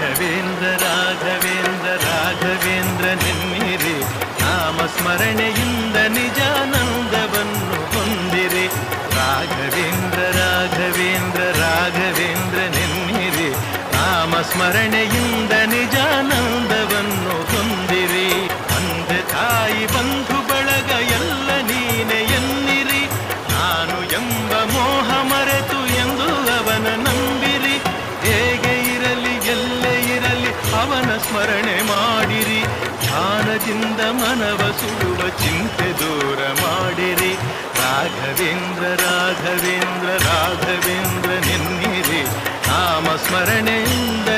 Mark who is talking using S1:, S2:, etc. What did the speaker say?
S1: ರಾಘವೇಂದ್ರ ರಾಘವೇಂದ್ರ ರಾಘವೇಂದ್ರ ನೆನ್ನಿರಿ, ನಾಮಸ್ಮರಣೆಯಿಂದ ನಿಜಾನಂದವನ್ನು ಹೊಂದಿರಿ. ರಾಘವೇಂದ್ರ ರಾಘವೇಂದ್ರ ರಾಘವೇಂದ್ರ ನೆನ್ನಿರಿ, ನಾಮಸ್ಮರಣೆಯಿಂದ ನಿಜಾನಂದವನ್ನು ಹೊಂದಿರಿ. ತಂದೆ ತಾಯಿ ಬಂಧು ಬಳಗ ಎಲ್ಲ ನೀನೆ ಎನ್ನಿರಿ, ನಾನು ಎಂಬ ಮೋಹ ಮರೆತು ಎಂದು ಅವನ ನಂಬಿರಿ. ಹೇಗೆ ಇರಲಿ ಎಲ್ಲೇ ಇರಲಿ ಅವನ ಸ್ಮರಣೆ ಮಾಡಿರಿ, ಧ್ಯಾನದಿಂದ ಮನವ ಸುಡುವ ಚಿಂತೆ ದೂರ ಮಾಡಿರಿ. ರಾಘವೇಂದ್ರ ರಾಘವೇಂದ್ರ ರಾಘವೇಂದ್ರ ನೆನ್ನಿರಿ, ನಾಮ ಸ್ಮರಣೆಯಿಂದ